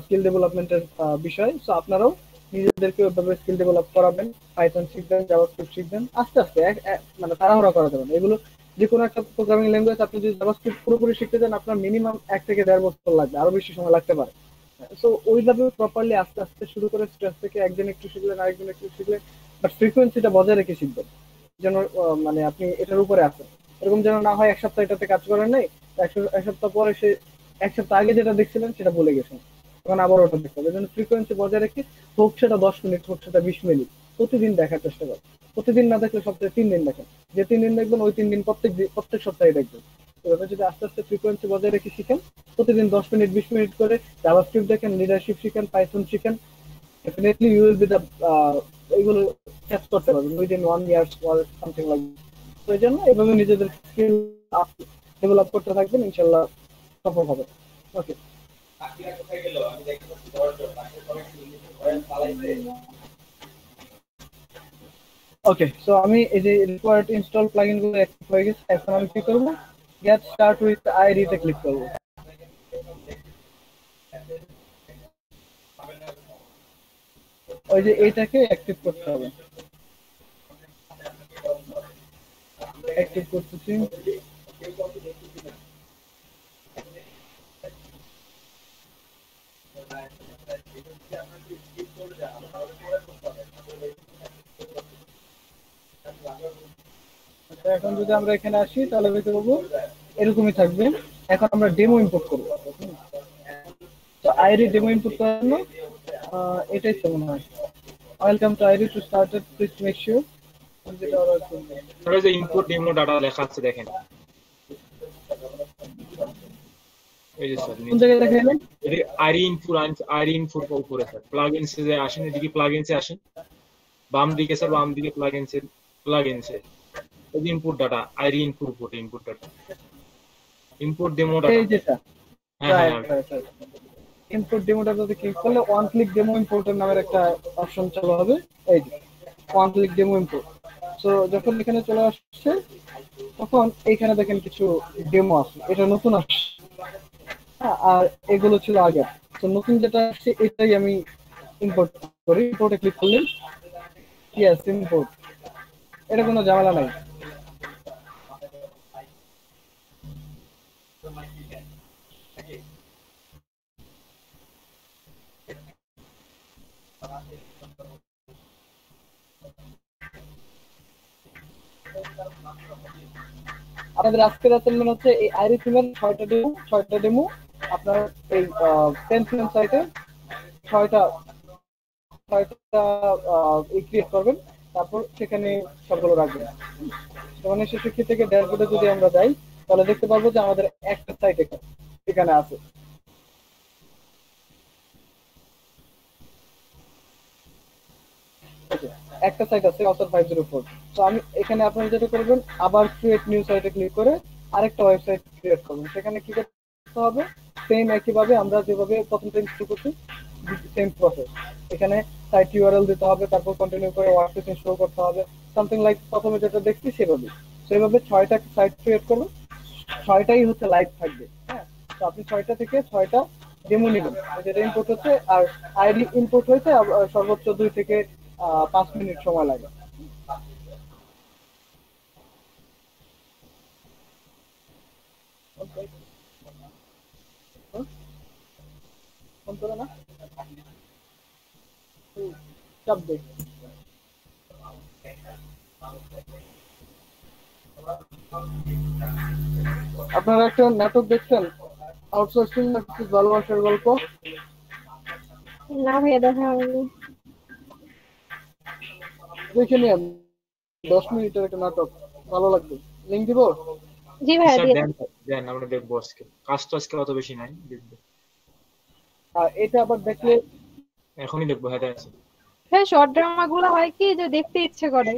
স্কিল ডেভেলপমেন্টের বিষয়। সো আপনারাও নিজেদেরকে ওইভাবে স্কিল ডেভেলপ করাবেন, পাইথন শিখবেন, জাভাস্ক্রিপ্ট শিখবেন, আস্তে আস্তে মানে তাড়াহুড়া করা যাবে না। এগুলো যে কোনো একটা প্রোগ্রামিং ল্যাঙ্গুয়েজ আপনি যদি জাভাস্ক্রিপ্ট পুরোপুরি শিখতে চান, আপনার মিনিমাম 1 থেকে 1.5 বছর লাগবে, আরো বেশি সময় লাগতে পারে। সো ওইভাবে প্রপারলি আস্তে আস্তে শুরু করে স্ট্রেস থেকে একদিন একটু শিখলেন, আরেকদিন একটু শিখলেন, বাট ফ্রিকোয়েন্সিটা বজায় রেখে শিখবেন, যেন মানে আপনি এটার উপরে আসেন। এরকম যেন না হয় 1 সপ্তাহ এটাতে কাজ করেন নাই, এক সপ্তাহ পরে সে 1 সপ্তাহ আগে যেটা দেখছিলেন সেটা ভুলে গেছেন, তখন আবার ওটা দেখতে হবে। যেন ফ্রিকোয়েন্সি বজায় রেখে, হোক সেটা 10 মিনিট, হোক সেটা 20 মিনিট, প্রতিদিন দেখার চেষ্টা করেন। প্রতিদিন না দেখলে সপ্তাহে 3 দিন দেখেন, যে 3 দিন দেখবেন ওই 3 দিন প্রত্যেক সপ্তাহে দেখবেন। এভাবে যদি আস্তে আস্তে ফ্রিকোয়েন্সি বজায় রেখে শিখেন, প্রতিদিন 10 মিনিট 20 মিনিট করে জাভাস্ক্রিপ্ট দেখেন, লিডারশিপ শিখেন, পাইথন শিখেন, definitely you will be the এইগুলো ক্যাচ করতে পারবেন within 1 year or something like. তো এই জন্য এইভাবে নিজেদের স্কিল ডেভেলপ করতে থাকবেন, ইনশাল্লাহ সফল হবে। ওকে, ওকে। সো আমি এই যে রিকোয়ার্ড ইনস্টল প্লাগইন গুলো অ্যাক্টিভ হয়ে গেছে, এখন আমি কি করব, গেট স্টার্ট উইথ আইডি তে ক্লিক করব। ওই যে এইটাকে অ্যাক্টিভ করতে হবে, অ্যাক্টিভ করতেছি। এখন যদি আমরা এখানে আসি তাহলে দেখতে পাবো এরকমই থাকবে। এখন আমরা ডেমো ইম্পোর্ট করবো। তো আইরি ডেমো ইম্পোর্ট করার জন্য এটাই তো মনে হয়। ওয়েলকাম টু আইরি to started please make sure ওটা যে ইনপুট ডেমো ডাটা লেখা আছে দেখেন, এই যে স্যার কোন জায়গায় দেখাইলেন? আইরি ইনপুট উপরে স্যার প্লাগইনস এ আসেন, এদিকে প্লাগইনস এ আসেন, বাম দিকে স্যার, বাম দিকে প্লাগইনস এ এই ইনপুট ডাটা আইরি input data input demo data এই যেটা হ্যাঁ ইনপুট ডেমোটা যদি ক্লিক করলে ওয়ান ক্লিক ডেমো ইম্পোর্টের নামের একটা অপশন চালু হবে। এই যে one click demo import. So যখন এখানে চলে আসছে তখন এইখানে দেখেন কিছু ডেমো আছে, এটা নতুন আসছে। আর এগুলো ছিল আগে। তো নতুন যেটা আসছে এটাই আমি ইম্পোর্ট করি। ইম্পোর্টে ক্লিক করলে ইয়েস ইম্পোর্ট, এটা কোনো ঝামেলা নাই। আমাদের আজকের অ্যাসাইনমেন্ট হচ্ছে এই আইরি থিমের 6টা ডেমো আপনার এই পেন্সিল সাইটে 6টা ক্রিয়েট করবেন, তারপর সেখানে সবগুলো রাখবেন। মানে সেক্ষেত্রে থেকে ড্যাশবোর্ডে যদি আমরা যাই তাহলে দেখতে পারবো যে আমাদের একটা সাইট এখানে আছে। একটা সাইট আছে অথর 504। তো আমি এখানে আপনারা যেটা করবেন আবার ক্রিয়েট নিউ সাইটে ক্লিক করে আরেকটা ওয়েবসাইট ক্রিয়েট করবেন। সেখানে কি করতে হবে, সেম একইভাবে আমরা যেভাবে প্রথম টাইম শুরু করছি সেম প্রসেস। এখানে সাইট ইউআরএল দিতে হবে, তারপর কন্টিনিউ করে ওয়ার্ডপ্রেস ইনস্টল করতে হবে, সামথিং লাইক প্রথমে যেটা দেখছি সেভাবে। সেভাবে 6টা সাইট ক্রিয়েট করবেন, 6টাই হচ্ছে লাইভ থাকবে। হ্যাঁ, তো আপনি 6টা থেকে 6টা ডেমো নেবেন, যেটা ইম্পোর্ট হচ্ছে। আর আইডি ইম্পোর্ট হয়েছে সর্বোচ্চ 2 থেকে 5 মিনিট সময় লাগে। আপনারা একটা নাটক দেখছেন আউটসোর্সিং ভালোবাসার গল্প? না ভাইয়া, দেখা হয়নি। দেখে নিন, 10 মিনিটের একটা নাটক, ভালো লাগবে। লিংক দিব? জি ভাইয়া, স্যার দিয়ে দেন আমরা দেখবো আজকে। কাজটা আজকে অত বেশি নাই, দেখবো। আর এটা আবার দেখলে এখনই দেখবো। হ্যাঁ আছে হ্যাঁ, শর্ট ড্রামা গুলো হয় কি যে দেখতে ইচ্ছে করে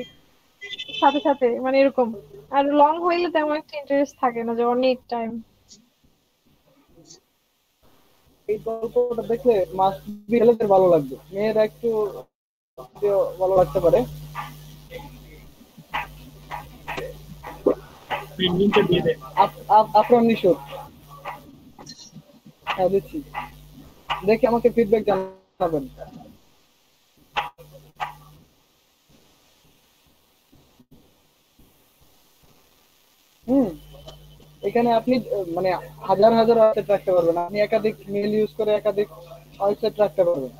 সাথে সাথে, মানে এরকম। আর লং হইলে তেমন একটা ইন্টারেস্ট থাকে না, যে অনেক টাইম। এই গল্পটা দেখলে মাস্ট বি ছেলেদের ভালো লাগবে, মেয়েরা একটু ভালো লাগতে পারে। আফরান নিশোর, হ্যাঁ দিচ্ছি, দেখে আমাকে ফিডব্যাক জানাবেন। এখানে আপনি মানে হাজার হাজার ওয়েবসাইট রাখতে পারবেন, আপনি একাধিক মেল ইউজ করে একাধিক ওয়েবসাইট রাখতে পারবেন।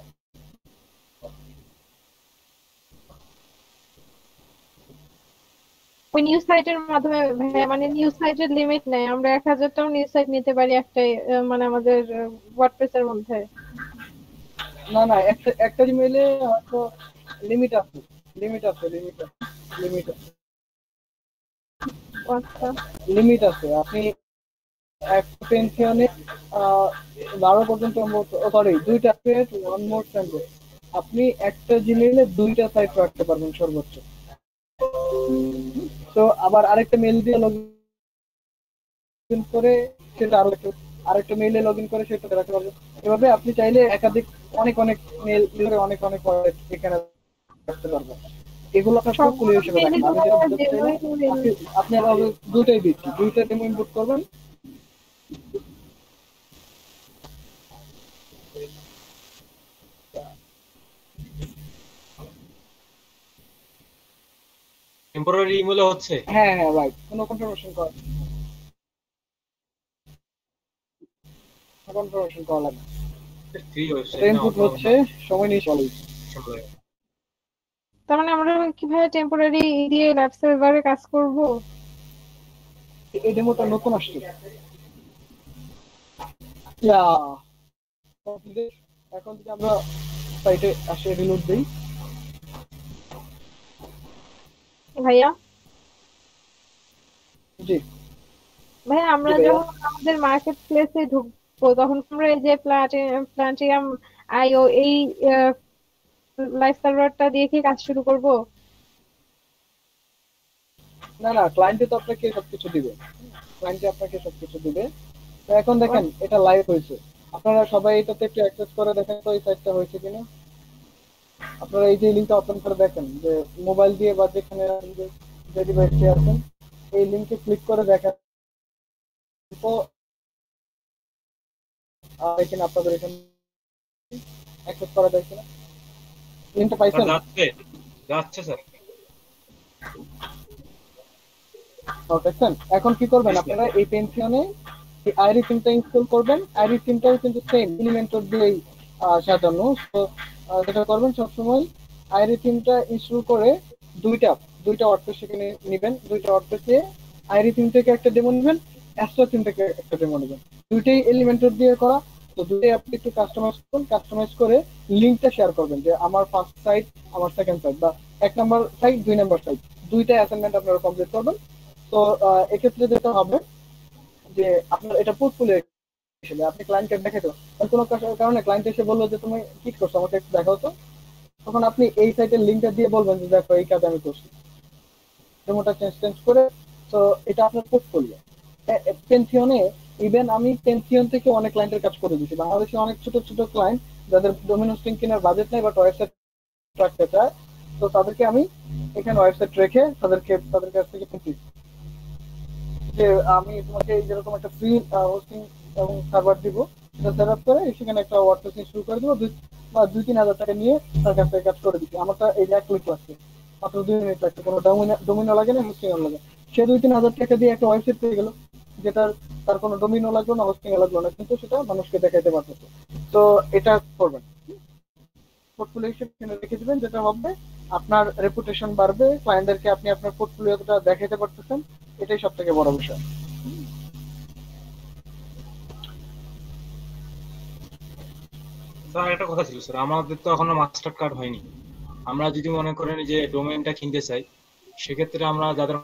ওই নিউজ সাইটের মাধ্যমে ভাইয়া, মানে নিউজ সাইটের লিমিট নেই, আমরা 1000টাও নিউজ সাইট নিতে পারি একটাই, মানে আমাদের ওয়ার্ডপ্রেস এর মধ্যে। না একটা ইমেইলে হয়তো লিমিট আছে। আচ্ছা, লিমিট আছে। আপনি একটা পেনশনে 12 পর্যন্ত, সরি 2টা পেজ, ওয়ান মোর সেন্টেন্স, আপনি একটা জিমেইলে 2টা সাইট রাখতে পারবেন সর্বোচ্চ। তো আবার আরেকটা মেইল দিয়ে লগইন করে সেটা আরেকটা মেইলে লগইন করে সেটা রাখতে পারবেন। এভাবে আপনি চাইলে একাধিক অনেক মেইল ধরে অনেক এখানে রাখতে পারবেন। এগুলো আপনার সবগুলো হিসেবে রাখবেন। আমি যেটা বলতে চাইলে আপনি আলাদা 2টাই দিচ্ছি, 2টা ডেমো ইনপুট করবেন। টেম্পোরারি ইমেইলে হচ্ছে। হ্যাঁ রাইট, কোনো কনফার্মেশন করা লাগবে। ফ্রি ওয়েবসাইট ইনপুট হচ্ছে, সময় নিয়ে চলে। তার মানে আমরা কিভাবে টেম্পোরারি দিয়ে ল্যাব সার্ভারে কাজ করব? এই ডেমোটা নতুন আসছে। ইয়া এখন যদি আমরা সাইটে আসে রিলোড দিই, ভাইয়া জি ভাইয়া জি আমরা ভাইয়া। যখন আমাদের মার্কেট প্লেসে ঢুকবো তখন আমরা এই যে প্লাটিনাম আইও এই লাইভ সার্ভারটা দিয়ে কি কাজ শুরু করব? না না, ক্লায়েন্টে তো আপনাকে সবকিছু দিবে, ক্লায়েন্টে আপনাকে সবকিছু দিবে। তো এখন দেখেন এটা লাইভ হয়েছে, আপনারা সবাই এটাতে একটু অ্যাক্সেস করে দেখেন তো এই সাইটটা হয়েছে কিনা। আপনারা এই যে লিঙ্কটা ওপেন করে দেখেন, যে মোবাইল দিয়ে বা যেখানে যে ডিভাইসে আছেন এই লিঙ্কে ক্লিক করে দেখেন তো এখানে আপনাদের এখানে অ্যাক্সেস করা যায় কিনা। লিঙ্কটা স্যার পাইছেন? যাচ্ছে যাচ্ছে স্যার। দেখছেন? এখন কি করবেন আপনারা এই পেনশনে এই আইরি সিমটা ইনস্টল করবেন। আইরি সিমটাও কিন্তু সেম এলিমেন্টর দিয়েই সাজানো। তো যেটা করবেন সবসময় আইরি সিমটা ইনস্টল করে দুইটা দুইটা ওয়ার্ডপ্রেস সেখানে নেবেন, দুইটা ওয়ার্ডপ্রেসে আইরি সিম থেকে একটা ডেমো নেবেন, অ্যাস্ট্রা সিম থেকে একটা ডেমো নেবেন। দুইটাই এলিমেন্টর দিয়ে করা। তো দুইটাই আপনি একটু কাস্টমাইজ করুন, কাস্টমাইজ করে লিঙ্কটা শেয়ার করবেন যে আমার ফার্স্ট সাইট, আমার সেকেন্ড সাইট, বা 1 নাম্বার সাইট, 2 নাম্বার সাইট, দুইটা অ্যাসাইনমেন্ট আপনারা কমপ্লিট করবেন। তো এক্ষেত্রে যেটা হবে যে আপনার এটা পোর্টফোলিও হিসেবে আপনি ক্লায়েন্টকে দেখাতে, কোনো কারণে ক্লায়েন্ট এসে বললো যে তুমি কি করছো আমাকে একটু দেখাও তো, তখন আপনি এই সাইটের লিঙ্কটা দিয়ে বলবেন যে দেখো এই কাজ আমি করছি, ডেমোটা চেঞ্জ করে। তো এটা আপনার পোর্টফোলিও। পেনথিয়নে ইভেন আমি পেনথিয়ন থেকে অনেক ক্লায়েন্টের কাজ করে দিচ্ছি, বাংলাদেশে অনেক ছোট ছোট ক্লায়েন্ট যাদের ডোমেন হোস্টিং কেনার বাজেট নেই বাট ওয়েবসাইট রাখতে চায়, তো তাদেরকে আমি এখানে ওয়েবসাইট রেখে তাদের কাছ থেকে কিনছি যে আমি তোমাকে যেরকম একটা ফ্রি হোস্টিং এবং সার্ভার দিব, সেটা সেট আপ করে সেখানে একটা ওয়ার্ডপ্রেস শুরু করে দেবো, 2-3 হাজার টাকা নিয়ে তার কাছ থেকে কাজ করে দিচ্ছি। আমারটা এই যে 1 ক্লিক লাগছে, মাত্র 2 মিনিট লাগছে, কোনো ডোমিনও লাগে না, হোস্টিংও লাগে। সে 2-3 হাজার টাকা দিয়ে একটা ওয়েবসাইট পেয়ে গেল, যেটার তার কোনো ডোমিনও লাগলো না, হোস্টিংও লাগলো না, কিন্তু সেটা মানুষকে দেখাইতে পারতেছে। তো এটা করবেন, পোর্টফোলিও হিসেবে রেখে দিবেন। যেটা হবে আপনার রেপুটেশন বাড়বে, ক্লায়েন্টদেরকে আপনি আপনার পোর্টফোলিওটা দেখাতে পারতেছেন, এটাই সব থেকে বড় বিষয়। স্যার একটা কথা ছিল স্যার, আমাদের তো এখনো মাস্টার কার্ড হয়নি। আমরা যদি মনে করেন যে ডোমেইনটা কিনতে চাই, সেক্ষেত্রে আমরা যাদের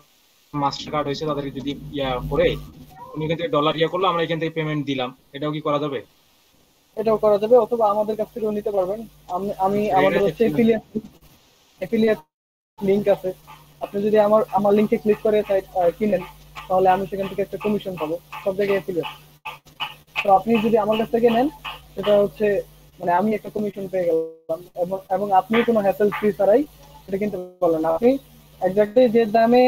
মাস্টার কার্ড হয়েছে তাদেরকে যদি ইয়া করে উনি এখান থেকে ডলার ইয়া করলো, আমরা এখান থেকে পেমেন্ট দিলাম, এটাও কি করা যাবে? এটাও করা যাবে, অথবা আমাদের কাছ থেকেও নিতে পারবেন। আমি আমাদের হচ্ছে এফিলিয়েট লিংক আছে, আপনি যদি আমার লিংকে ক্লিক করে কিনেন তাহলে আমি সেখান থেকে একটা কমিশন পাবো, সব জায়গায় এফিলিয়েট। তো আপনি যদি আমার কাছ থেকে নেন সেটা হচ্ছে মানে আমি একটা কমিশন পেয়ে গেলাম, এবং আপনি কোনো হ্যাসেল ফ্রি ছাড়াই সেটা কিনতে পারলেন। আপনি এক্স্যাক্টলি যে দামে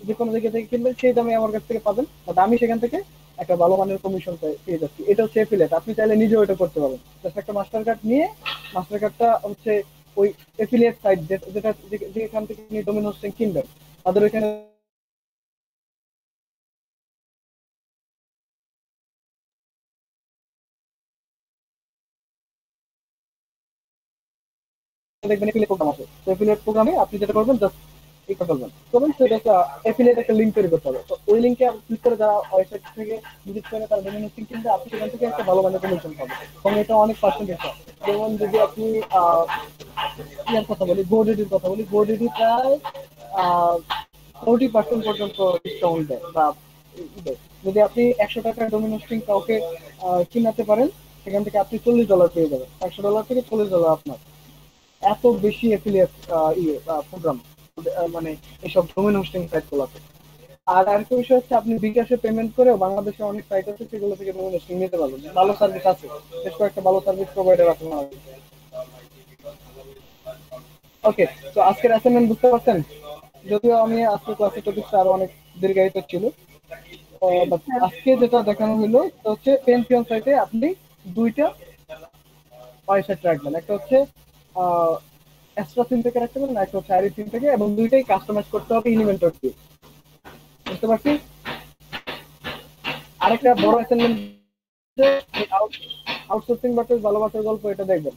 যে কোনো জায়গা থেকে কিনবেন সেই দামে আমার কাছ থেকে পাবেন, বাট আমি সেখান থেকে একটা ভালো মানের কমিশন পেয়ে যাচ্ছি। এটা হচ্ছে এফিলিয়েট। আপনি চাইলে নিজেও এটা করতে পারবেন, জাস্ট একটা মাস্টার কার্ড নিয়ে, মাস্টার কার্ডটা হচ্ছে ওই এফিলিয়েট সাইট যেটা যেখান থেকে আপনি ডোমেইন হোস্টিং কিনবেন তাদের ওইখানে দেখবেন এফিলিয়েট প্রোগ্রাম আছে। তো এফিলিয়েট প্রোগ্রামে আপনি যেটা করবেন জাস্ট এই করবেন সেটা একটা এফিলিয়েট একটা লিংক তৈরি করতে হবে। তো ওই লিংকে ক্লিক করে যারা ওয়েবসাইট থেকে ভিজিট করে তারা ডোমেইন হোস্টিং কিনবে, আপনি সেখান থেকে একটা ভালো মানের কমিশন পাবেন, এবং এটা অনেক পার্সেন্টেজ হয়। যেমন যদি আপনি ইয়ার কথা বলি, গোডিডির কথা বলি, গোডিডি প্রায় 40% পর্যন্ত ডিসকাউন্ট দেয় বা দেয়। যদি আপনি 100 টাকার ডোমেইন হোস্টিং কাউকে কিনাতে পারেন, সেখান থেকে আপনি $40 পেয়ে যাবেন। $100 থেকে $40 আপনার। এত বেশি এফিলিয়েট প্রোগ্রাম মানে এইসব ডোমেইন হোস্টিং সাইট গুলোতে। আর আরেকটা বিষয় হচ্ছে আপনি বিকাশে পেমেন্ট করেও বাংলাদেশে অনেক সাইট আছে সেগুলো থেকে ডোমেইন হোস্টিং নিতে পারবেন, ভালো সার্ভিস আছে, বেশ কয়েকটা ভালো সার্ভিস প্রোভাইডার আছে বাংলাদেশে। ওকে, তো আজকের অ্যাসাইনমেন্ট বুঝতে পারছেন? যদিও আমি আজকে ক্লাসের টপিকটা আরো অনেক দীর্ঘায়িত ছিল, বাট আজকে যেটা দেখানো হলো হচ্ছে পেনথিয়ন সাইটে আপনি দুইটা ওয়েবসাইট রাখবেন, একটা হচ্ছে এক্সট্রা সিম থেকে রাখতে পারেন, একটা হচ্ছে আইরি সিম থেকে, এবং দুইটাই কাস্টমাইজ করতে হবে এলিমেন্টর দিয়ে। বুঝতে পারছি? আরেকটা বড় অ্যাসাইনমেন্ট আউটসোর্সিং ভার্সেস ভালোবাসার গল্প, এটা দেখবেন।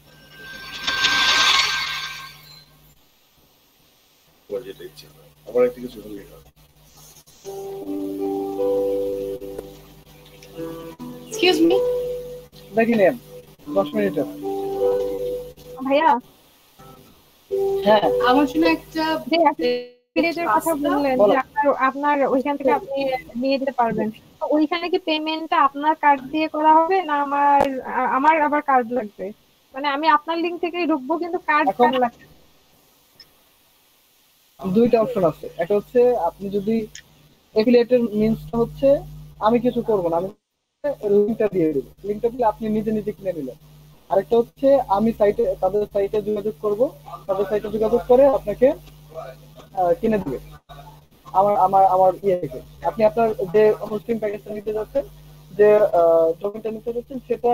যেটা ইচ্ছে হয় আমার একটা কিছু হলেই হয়। এক্সকিউজ মি, দেখে নেন 10 মিনিটের। ভাইয়া হ্যাঁ আমার জন্য একটা যে অ্যাফিলিয়েটের কথা বললেন বলো। যে আপনার আপনার ওইখান থেকে আপনি নিয়ে দিতে পারবেন, তো ওইখানে কি পেমেন্টটা আপনার কার্ড দিয়ে করা হবে না আমার আমার আবার কার্ড লাগবে? মানে আমি আপনার লিঙ্ক থেকেই ঢুকবো কিন্তু কার্ড এখন লাগবে। দুইটা অপশন আছে, একটা হচ্ছে আপনি যদি এফিলিয়েটের মিনসটা হচ্ছে আমি কিছু করবো না, আমি লিঙ্কটা দিয়ে দেবো, লিঙ্কটা দিলে আপনি নিজে নিজে কিনে নিলেন। আরেকটা হচ্ছে আমি তাদের সাইটে যোগাযোগ করব, তাদের সাইটে যোগাযোগ করে আপনাকে কিনে দিবে আমার আমার আমার ইয়ে থেকে। আপনি আপনার যে হোস্টিং প্যাকেজটা নিতে যাচ্ছেন, যে ডোমেইনটা নিতে যাচ্ছেন, সেটা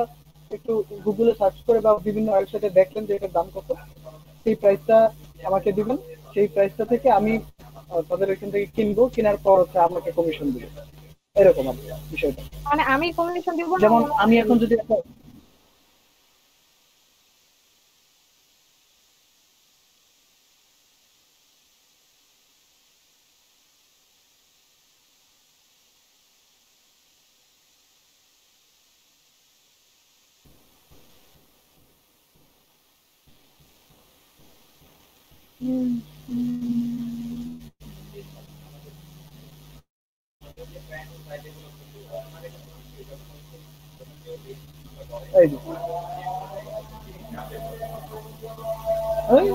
একটু গুগলে সার্চ করে বা বিভিন্ন ওয়েবসাইটে দেখলেন যে এটার দাম কত, সেই প্রাইসটা আমাকে দিবেন। সেই প্রাইসটা থেকে আমি তাদের এখান থেকে কিনবো, কেনার পর হচ্ছে আমাকে কমিশন দিবে, এরকম আর কি বিষয়টা। মানে আমি কমিশন দিব না যেমন ওরা আমি আমাকে এখন দিবে? যদি এই যে এই,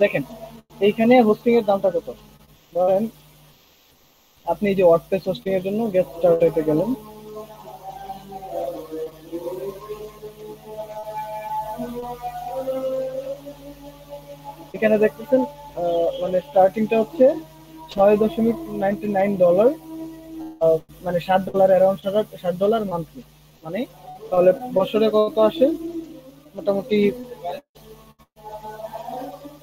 দেখেন এইখানে হোস্টিং এর দামটা কত। ধরেন আপনি যে ওয়ার্ডপ্রেস হোস্টিং এর জন্য গেট স্টার্টারে গেলেন, এখানে দেখতেছেন মানে স্টার্টিংটা হচ্ছে $6.99, মানে $7, অ্যারাউন্ড $7 মান্থলি। মানে তাহলে বছরে কত আসে, মোটামুটি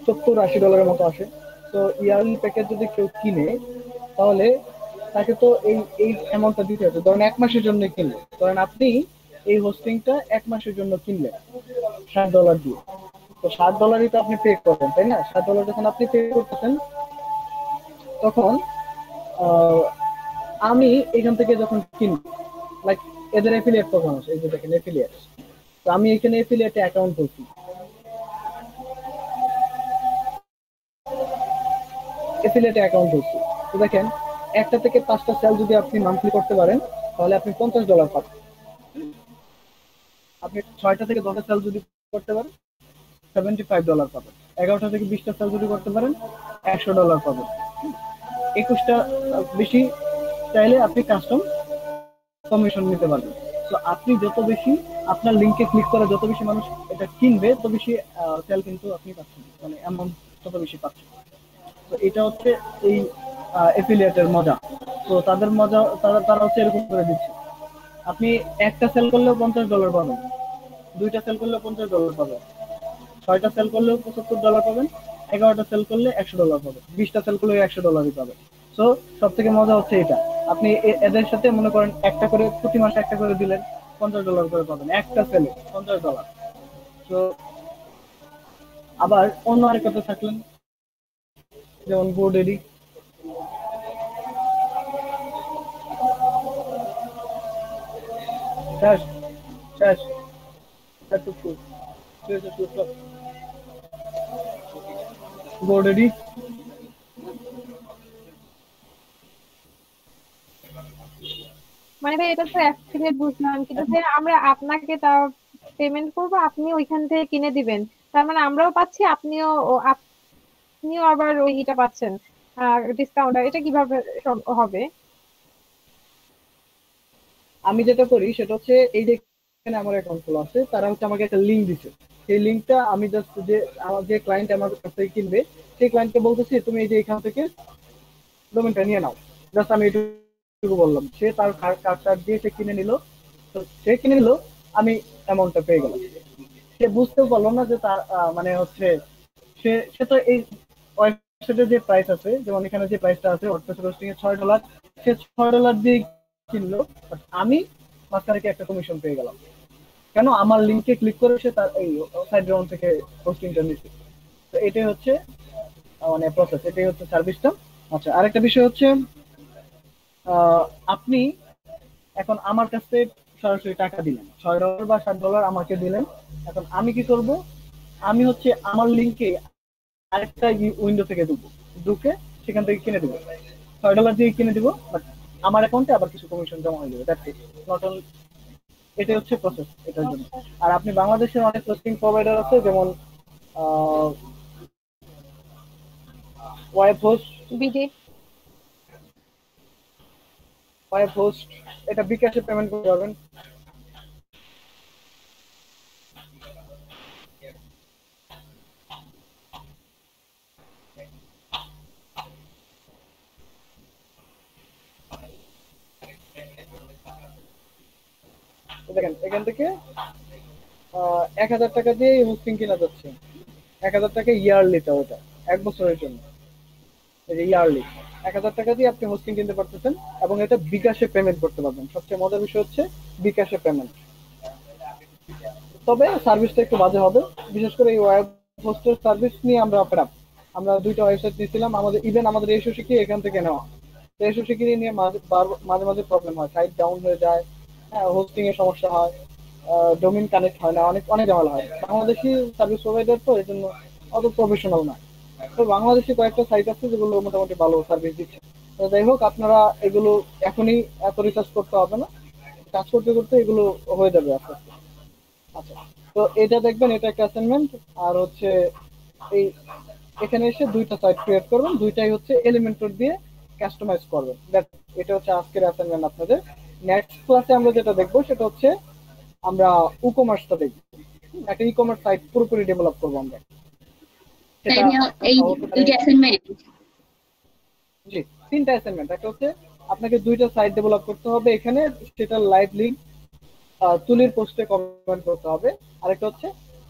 $70-80 মতো আসে। তো ইয়ারলি প্যাকেজ যদি কেউ কিনে, তাহলে তাকে তো এই অ্যামাউন্টটা দিতে হবে। ধরেন 1 মাসের জন্য কিনলে, ধরেন আপনি এই হোস্টিংটা 1 মাসের জন্য কিনলেন $60 দিয়ে, তো $60 তো আপনি পে করবেন, তাই না? $60 যখন আপনি পে করতেছেন, তখন আহ, আমি এখান থেকে যখন কিনবো, লাইক এদের এফিলিয়েট তখন আছে, এই যে দেখেন এফিলিয়েট, তো আমি এখানে এফিলিয়েটে অ্যাকাউন্ট করছি, এফিলিয়েটে অ্যাকাউন্ট করছি। তো দেখেন একটা থেকে 5টা সেল যদি আপনি মান্থলি করতে পারেন, তাহলে আপনি $50 পাবেন। আপনি 6টা থেকে 10টা সেল যদি করতে পারেন, $75 পাবেন। 11টা থেকে 20টা সেল যদি করতে পারেন, $100 পাবেন। 21টা বেশি চাইলে আপনি কাস্টম কমিশন নিতে পারবেন। তো আপনি যত বেশি আপনার লিঙ্কে ক্লিক করে যত বেশি মানুষ এটা কিনবে, তত বেশি সেল কিন্তু আপনি পাচ্ছেন, মানে অ্যামাউন্ট তত বেশি পাচ্ছেন। তো এটা হচ্ছে এই এফিলিয়েটের মজা। তো তাদের মজা, তারা হচ্ছে এরকম করে দিচ্ছে। আপনি একটা সেল করলেও $50 পাবেন, 2টা সেল করলেও $50 পাবেন, 6টা সেল করলেও $75 পাবেন, 11টা সেল করলে $100 পাবেন, 20টা সেল করলে $100 পাবেন। তো সব থেকে মজা হচ্ছে এটা, আপনি এদের সাথে মনে করেন একটা করে প্রতি মাসে একটা করে দিলেন, $50 করে পাবেন একটা সেলে $50। তো আবার অন্য আরেকটা থাকলেন, যেমন বোর্ডেরই শেষ শেষ বোর্ডেরই মানে ভাই এটা তো অ্যাফিলিয়েট বুঝলাম, কিন্তু ভাই আমরা আপনাকে তা পেমেন্ট করবো, আপনি ওইখান থেকে কিনে দিবেন, তার মানে আমরাও পাচ্ছি, আপনিও আপনিও আবার ওইটা পাচ্ছেন। ডিসকাউন্ট, এটা কিভাবে হবে? আমি যেটা করি সেটা হচ্ছে এই যে এখানে আমার অ্যাকাউন্ট খোলা আছে, তারা হচ্ছে আমাকে একটা লিঙ্ক দিছে। সেই লিঙ্কটা আমি জাস্ট যে আমার যে ক্লায়েন্ট আমার কাছ থেকে কিনবে সেই ক্লায়েন্টকে বলতেছি তুমি এই যে এখান থেকে ডোমেনটা নিয়ে নাও। জাস্ট আমি এটুকু বললাম, সে তার কার্ড দিয়ে সে কিনে নিল। তো সে কিনে নিল, আমি অ্যামাউন্টটা পেয়ে গেলাম। সে বুঝতেও পারলো না যে তার মানে হচ্ছে সে সে তো এই ওয়েবসাইটের যে প্রাইস আছে, যেমন এখানে যে প্রাইসটা আছে ওয়ার্ডপ্রেস হোস্টিং এর $6, সে $6 দিয়ে কিনলো, বাট আমি মাঝখানে একটা কমিশন পেয়ে গেলাম। কেন? আমার লিঙ্কে ক্লিক করে সে তার এই সাইড গ্রাউন্ড থেকে হোস্টিংটা নিচ্ছে। তো এটাই হচ্ছে মানে প্রসেস, এটাই হচ্ছে সার্ভিসটা। আচ্ছা, আরেকটা বিষয় হচ্ছে আপনি এখন আমার কাছে সরাসরি টাকা দিলেন, $6 বা $7 আমাকে দিলেন। এখন আমি কি করব? আমি হচ্ছে আমার লিঙ্কে আরেকটা উইন্ডো থেকে ঢুকে সেখান থেকে কিনে দেবো, $6 দিয়ে কিনে দিব, বাট আমার অ্যাকাউন্টে আবার কিছু কমিশন জমা হয়ে যাবে। That's it, not only. এটাই হচ্ছে প্রসেস এটার জন্য। আর আপনি বাংলাদেশের অনেক হোস্টিং প্রোভাইডার আছে, যেমন ওয়েব হোস্ট, বিডি, এটা বিকাশে পেমেন্ট করতে পারবেন। দেখেন এখান থেকে 1,000 টাকা দিয়ে হোস্টিং কেনা যাচ্ছে। 1,000 টাকা ইয়ারলিটা, ওটা 1 বছরের জন্য। এই যে ইয়ারলি 1,000 টাকা দিয়ে আপনি হোস্টিং কিনতে পারতেছেন, এবং এটা বিকাশে পেমেন্ট করতে পারবেন। সবচেয়ে মজার বিষয় হচ্ছে বিকাশে পেমেন্ট। তবে সার্ভিসটা একটু বাজে হবে, বিশেষ করে এই ওয়েব হোস্টের সার্ভিস নিয়ে আমরা 2টা ওয়েবসাইট নিয়েছিলাম, আমাদের এসো শিখি এখান থেকে নেওয়া। তো এসো শিখি নিয়ে মাঝে মাঝে প্রবলেম হয়, সাইট ডাউন হয়ে যায়, হ্যাঁ, হোস্টিং এর সমস্যা হয়, ডোমেইন কানেক্ট হয় না, অনেক অনেক ঝামেলা হয়। বাংলাদেশি সার্ভিস প্রোভাইডার তো এই জন্য অত প্রফেশনাল না। তো বাংলাদেশি কয়েকটা সাইট আছে যেগুলো মোটামুটি ভালো সার্ভিস দিচ্ছে। তো যাই হোক, আপনারা এগুলো এখনই এত রিসার্চ করতে হবে না, কাজ করতে করতে এগুলো হয়ে যাবে আস্তে আস্তে। আচ্ছা, তো এটা দেখবেন, এটা একটা অ্যাসাইনমেন্ট। আর হচ্ছে এই এখানে এসে 2টা সাইট ক্রিয়েট করবেন, 2টাই হচ্ছে এলিমেন্টর দিয়ে কাস্টমাইজ করবেন। এটা হচ্ছে আজকের অ্যাসাইনমেন্ট আপনাদের। নেক্সট ক্লাসে আমরা যেটা দেখবো সেটা হচ্ছে আমরা ই-কমার্সটা দেখবো, একটা ই-কমার্স সাইট পুরোপুরি ডেভেলপ করবো আমরা। সেটা এই দুইটা অ্যাসাইনমেন্ট, জি 3টা অ্যাসাইনমেন্ট। একটা হচ্ছে আপনাকে 2টা সাইট ডেভেলপ করতে হবে এখানে, সেটা লাইভ লিংক তুলির পোস্টে কমেন্ট করতে হবে। আরেকটা হচ্ছে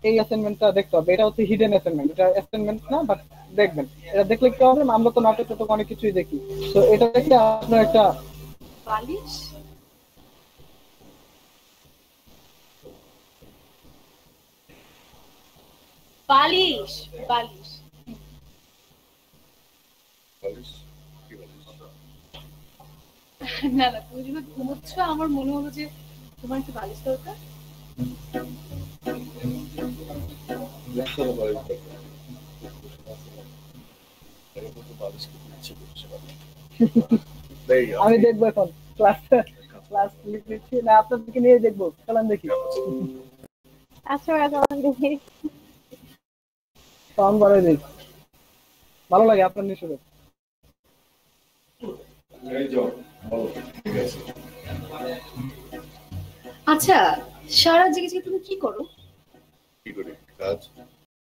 এই অ্যাসাইনমেন্টটা দেখতে হবে, এটা হচ্ছে হিডেন অ্যাসাইনমেন্ট, এটা অ্যাসাইনমেন্ট না, বাট দেখবেন। এটা দেখলে কি হবে, আমরা তো নাটক টাটক অনেক কিছুই দেখি, তো এটা দেখলে আপনার একটা বালিশ, বালিশ, বালিশ, না না, তুমি যখন ঘুমোচ্ছ আমার মনে হলো যে তোমার কি বালিশ দরকার। আমি দেখবো এখন ক্লাস লিখছি না, আপনাদেরকে নিয়ে দেখবো, চলেন দেখি। আচ্ছা দেখি, সাউন্ড বাড়াই দিই, ভালো লাগে আপনার নিশ্চয়। আচ্ছা, সারা জেগে জেগে তুমি কি করো? কি করি কাজ?